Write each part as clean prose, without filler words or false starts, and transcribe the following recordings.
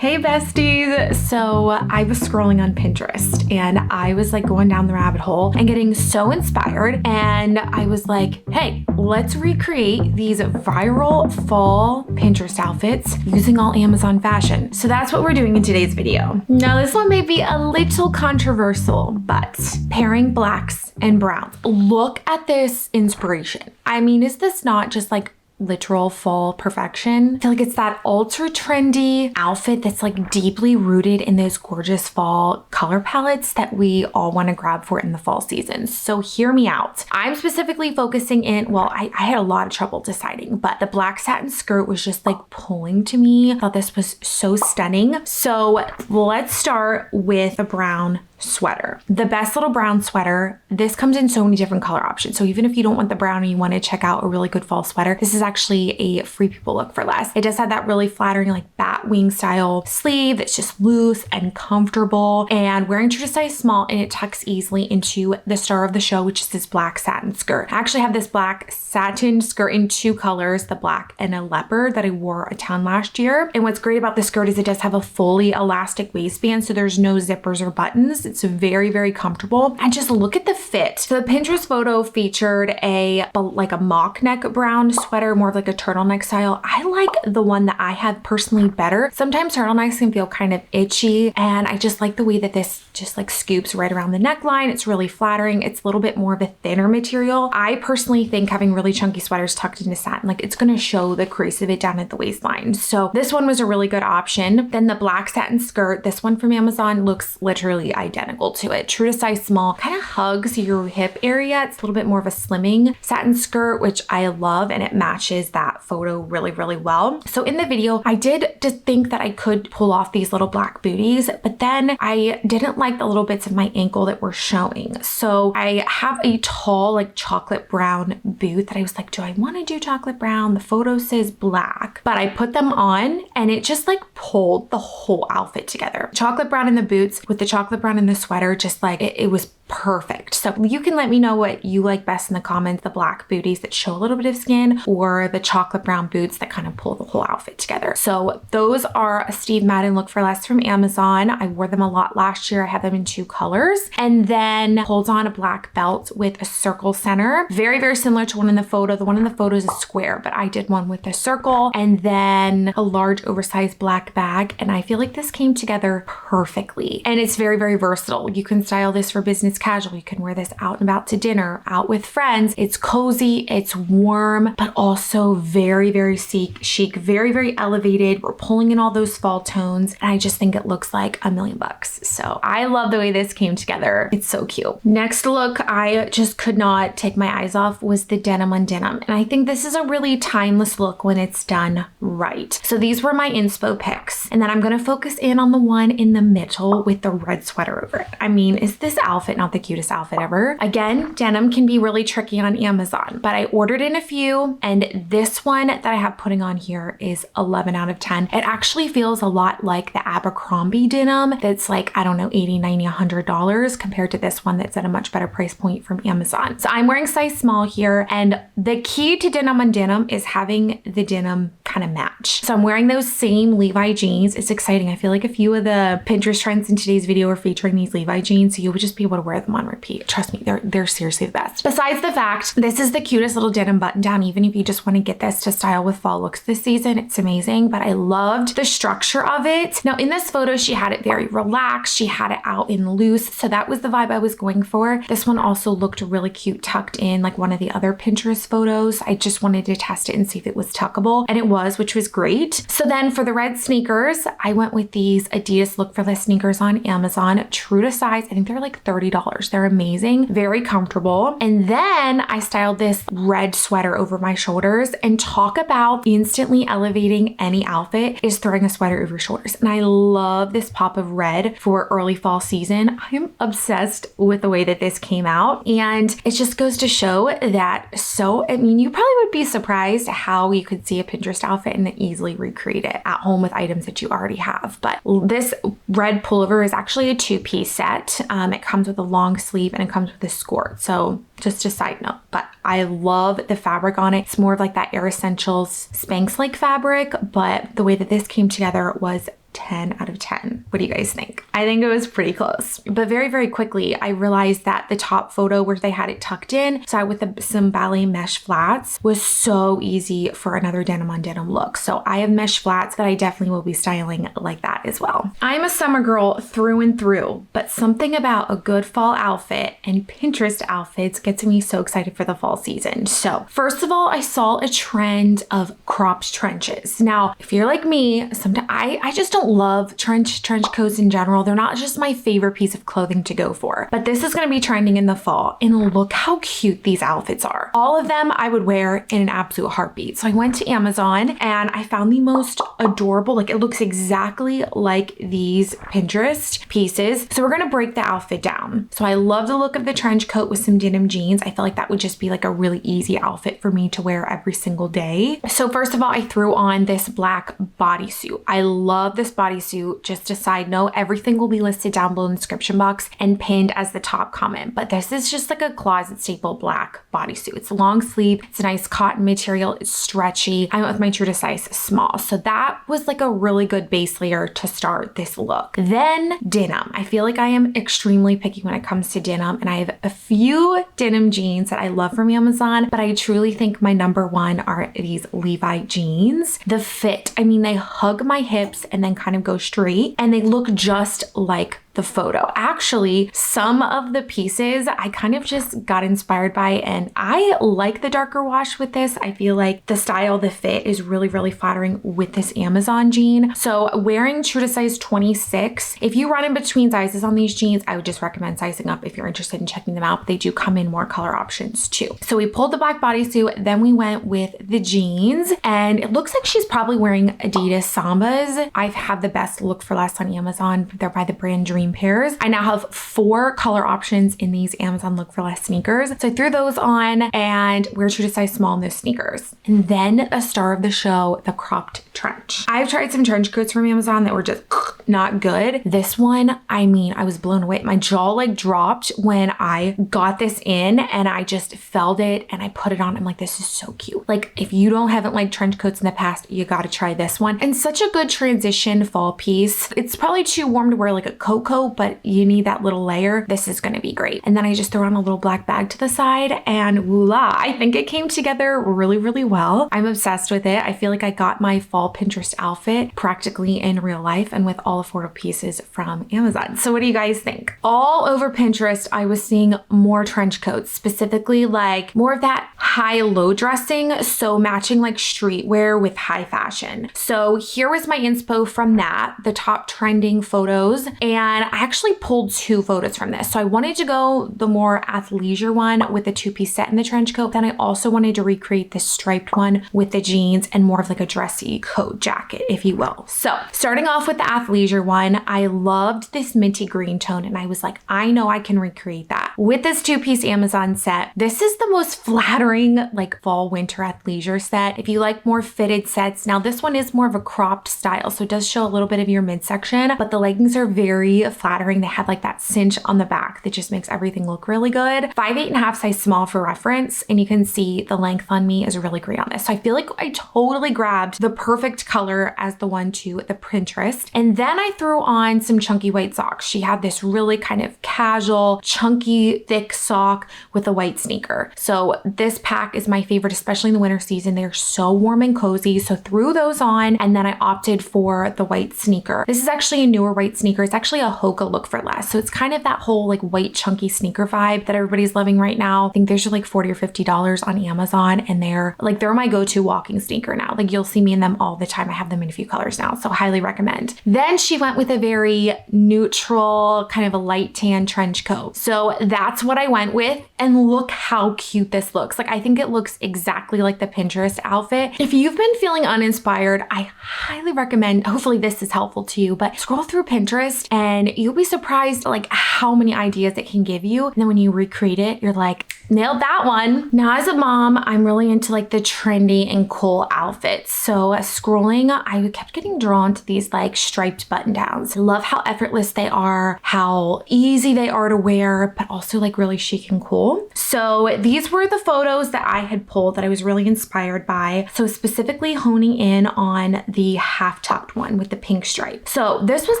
Hey besties! So I was scrolling on Pinterest and I was like going down the rabbit hole and getting so inspired, and I was like, hey, let's recreate these viral fall Pinterest outfits using all Amazon fashion. So that's what we're doing in today's video. Now this one may be a little controversial, but pairing blacks and browns. Look at this inspiration. I mean, is this not just like literal fall perfection? I feel like it's that ultra trendy outfit that's like deeply rooted in those gorgeous fall color palettes that we all want to grab for in the fall season. So hear me out. I'm specifically focusing in, well, I had a lot of trouble deciding, but the black satin skirt was just like pulling to me. I thought this was so stunning. So let's start with the brown sweater. The best little brown sweater. This comes in so many different color options. So even if you don't want the brown and you want to check out a really good fall sweater, this is actually a free people look for less. It does have that really flattering like bat wing style sleeve that's just loose and comfortable, and wearing true to size small, and it tucks easily into the star of the show, which is this black satin skirt. I actually have this black satin skirt in two colors, the black and a leopard, that I wore a ton last year. And what's great about this skirt is it does have a fully elastic waistband, so there's no zippers or buttons. It's very, very comfortable. And just look at the fit. So the Pinterest photo featured like a mock neck brown sweater, more of like a turtleneck style. I like the one that I have personally better. Sometimes turtlenecks can feel kind of itchy, and I just like the way that this just like scoops right around the neckline. It's really flattering. It's a little bit more of a thinner material. I personally think having really chunky sweaters tucked into satin, like it's going to show the crease of it down at the waistline. So this one was a really good option. Then the black satin skirt, this one from Amazon, looks literally identical to it. True to size small, kind of hugs your hip area. It's a little bit more of a slimming satin skirt, which I love, and it matches that photo really, really well. So in the video, I did just think that I could pull off these little black booties, but then I didn't like the little bits of my ankle that were showing. So I have a tall, like chocolate brown boot that I was like, do I want to do chocolate brown? The photo says black, but I put them on and it just like pulled the whole outfit together. Chocolate brown in the boots with the chocolate brown in the sweater, just like it was perfect. So you can let me know what you like best in the comments, the black booties that show a little bit of skin or the chocolate brown boots that kind of pull the whole outfit together. So those are a Steve Madden look for less from Amazon. I wore them a lot last year. I had them in two colors, and then holds on a black belt with a circle center. Very, very similar to one in the photo. The one in the photo is a square, but I did one with a circle, and then a large oversized black bag. And I feel like this came together perfectly, and it's very, very versatile. You can style this for business casual. You can wear this out and about to dinner, out with friends. It's cozy, it's warm, but also very, very chic, very, very elevated. We're pulling in all those fall tones, and I just think it looks like $1,000,000. So I love the way this came together. It's so cute. Next look I just could not take my eyes off was the denim on denim. And I think this is a really timeless look when it's done right. So these were my inspo picks. And then I'm going to focus in on the one in the middle with the red sweater over it. I mean, is this outfit not the cutest outfit ever? Again, denim can be really tricky on Amazon, but I ordered in a few, and this one that I have putting on here is 11 out of 10. It actually feels a lot like the Abercrombie denim that's like, I don't know, $80, $90, $100 compared to this one that's at a much better price point from Amazon. So I'm wearing size small here, and the key to denim on denim is having the denim kind of match. So I'm wearing those same Levi jeans. It's exciting. I feel like a few of the Pinterest trends in today's video are featuring these Levi jeans, so you would just be able to wear them on repeat. Trust me, they're seriously the best. Besides the fact, this is the cutest little denim button down. Even if you just want to get this to style with fall looks this season, it's amazing, but I loved the structure of it. Now in this photo, she had it very relaxed. She had it out in loose. So that was the vibe I was going for. This one also looked really cute tucked in like one of the other Pinterest photos. I just wanted to test it and see if it was tuckable, and it was, which was great. So then for the red sneakers, I went with these Adidas Look for Less sneakers on Amazon, true to size. I think they're like $30. They're amazing, very comfortable. And then I styled this red sweater over my shoulders, and talk about instantly elevating any outfit is throwing a sweater over your shoulders. And I love this pop of red for early fall season. I am obsessed with the way that this came out, and it just goes to show that I mean, you probably would be surprised how you could see a Pinterest outfit and easily recreate it at home with items that you already have. But this red pullover is actually a two-piece set. It comes with a long sleeve and it comes with a skirt. So just a side note, but I love the fabric on it. It's more of like that Air Essentials Spanx-like fabric, but the way that this came together was 10 out of 10. What do you guys think? I think it was pretty close. But very, very quickly, I realized that the top photo where they had it tucked in, so with some ballet mesh flats, was so easy for another denim on denim look. So I have mesh flats that I definitely will be styling like that as well. I'm a summer girl through and through, but something about a good fall outfit and Pinterest outfits gets me so excited for the fall season. So first of all, I saw a trend of cropped trenches. Now, if you're like me, sometimes I just don't love trench coats in general. They're not just my favorite piece of clothing to go for, but this is going to be trending in the fall, and look how cute these outfits are. All of them I would wear in an absolute heartbeat. So I went to Amazon and I found the most adorable, like it looks exactly like these Pinterest pieces. So we're going to break the outfit down. So I love the look of the trench coat with some denim jeans. I feel like that would just be like a really easy outfit for me to wear every single day. So first of all, I threw on this black bodysuit. I love this bodysuit. Just a side note, everything will be listed down below in the description box and pinned as the top comment, but this is just like a closet staple black bodysuit. It's long sleeve, it's a nice cotton material, it's stretchy. I went with my true to size small. So that was like a really good base layer to start this look. Then denim. I feel like I am extremely picky when it comes to denim, and I have a few denim jeans that I love from Amazon, but I truly think my number one are these Levi jeans. The fit, I mean, they hug my hips and then kind of go straight, and they look just like the photo. Actually, some of the pieces I kind of just got inspired by, and I like the darker wash with this. I feel like the style, the fit is really, really flattering with this Amazon jean. So wearing true to size 26, if you run in between sizes on these jeans, I would just recommend sizing up if you're interested in checking them out. But they do come in more color options too. So we pulled the black bodysuit, then we went with the jeans, and it looks like she's probably wearing Adidas Sambas. I've had the best look for less on Amazon. They're by the brand Dream pairs. I now have 4 color options in these Amazon Look for Less sneakers. So I threw those on and wear true to size small in those sneakers. And then a star of the show, the cropped trench. I've tried some trench coats from Amazon that were just not good. This one, I mean, I was blown away. My jaw like dropped when I got this in, and I just felt it and I put it on. I'm like, this is so cute. Like if you haven't liked trench coats in the past, you got to try this one. And such a good transition fall piece. It's probably too warm to wear like a coat, but you need that little layer. This is going to be great. And then I just throw on a little black bag to the side, and voila, I think it came together really, really well. I'm obsessed with it. I feel like I got my fall Pinterest outfit practically in real life and with all affordable pieces from Amazon. So what do you guys think? All over Pinterest, I was seeing more trench coats, specifically like more of that high-low dressing, so matching like streetwear with high fashion. So here was my inspo from that, the top trending photos, and I actually pulled 2 photos from this. So I wanted to go the more athleisure one with the 2-piece set and the trench coat. Then I also wanted to recreate the striped one with the jeans and more of like a dressy coat jacket, if you will. So starting off with the athleisure one, I loved this minty green tone, and I was like, I know I can recreate that. With this 2-piece Amazon set, this is the most flattering like fall winter athleisure set. If you like more fitted sets, now this one is more of a cropped style, so it does show a little bit of your midsection, but the leggings are very flattering. They had like that cinch on the back that just makes everything look really good. 5'8.5" size small for reference, and you can see the length on me is really great on this. So I feel like I totally grabbed the perfect color as the one to the Pinterest. And then I threw on some chunky white socks. She had this really kind of casual, chunky, thick sock with a white sneaker. So this pack is my favorite, especially in the winter season. They're so warm and cozy. So threw those on, and then I opted for the white sneaker. This is actually a newer white sneaker. It's actually a Hoka Look for Less. So it's kind of that whole like white chunky sneaker vibe that everybody's loving right now. I think they're like $40 or $50 on Amazon, and they're my go-to walking sneaker now. Like you'll see me in them all the time. I have them in a few colors now, so highly recommend. Then she went with a very neutral, kind of a light tan trench coat. So that's what I went with, and look how cute this looks. Like I think it looks exactly like the Pinterest outfit. If you've been feeling uninspired, I highly recommend, hopefully this is helpful to you, but scroll through Pinterest and you'll be surprised like how many ideas it can give you. And then when you recreate it, you're like, nailed that one. Now as a mom, I'm really into like the trendy and cool outfits. So scrolling, I kept getting drawn to these like striped button downs. I love how effortless they are, how easy they are to wear, but also like really chic and cool. pull. So these were the photos that I had pulled that I was really inspired by. So specifically honing in on the half tucked one with the pink stripe. So this was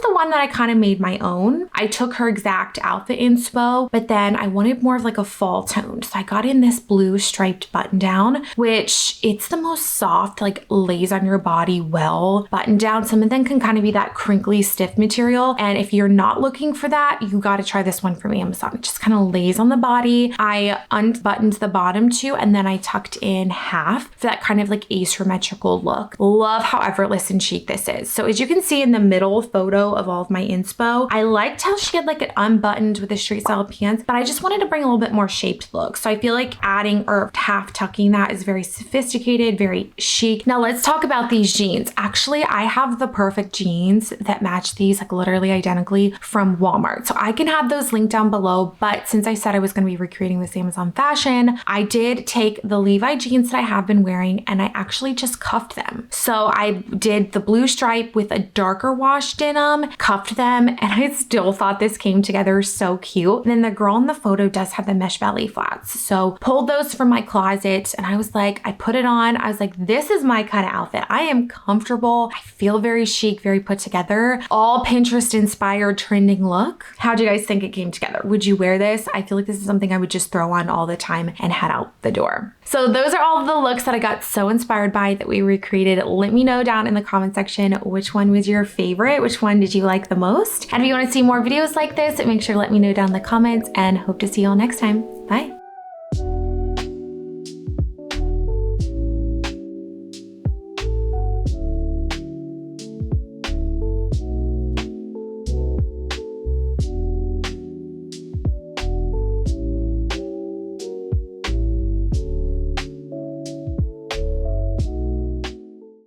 the one that I kind of made my own. I took her exact outfit inspo, but then I wanted more of like a fall tone. So I got in this blue striped button down, which it's the most soft, like lays on your body well button down. Some of them can kind of be that crinkly, stiff material. And if you're not looking for that, you got to try this one from Amazon. It just kind of lays on the body. I unbuttoned the bottom too, and then I tucked in half for that kind of like asymmetrical look. Love how effortless and chic this is. So as you can see in the middle photo of all of my inspo, I liked how she had like it unbuttoned with the street style pants, but I just wanted to bring a little bit more shaped look. So I feel like adding or half tucking that is very sophisticated, very chic. Now let's talk about these jeans. Actually, I have the perfect jeans that match these like literally identically from Walmart. So I can have those linked down below, but since I said I was going to be recreating this Amazon fashion, I did take the Levi jeans that I have been wearing and I actually just cuffed them. So I did the blue stripe with a darker wash denim, cuffed them, and I still thought this came together so cute. And then the girl in the photo does have the mesh belly flats. So pulled those from my closet and I was like, I put it on. I was like, this is my kind of outfit. I am comfortable. I feel very chic, very put together. All Pinterest inspired trending look. How do you guys think it came together? Would you wear this? I feel like this is something I would just throw on all the time and head out the door. So those are all of the looks that I got so inspired by that we recreated. Let me know down in the comment section which one was your favorite, which one did you like the most? And if you want to see more videos like this, make sure to let me know down in the comments and hope to see you all next time. Bye.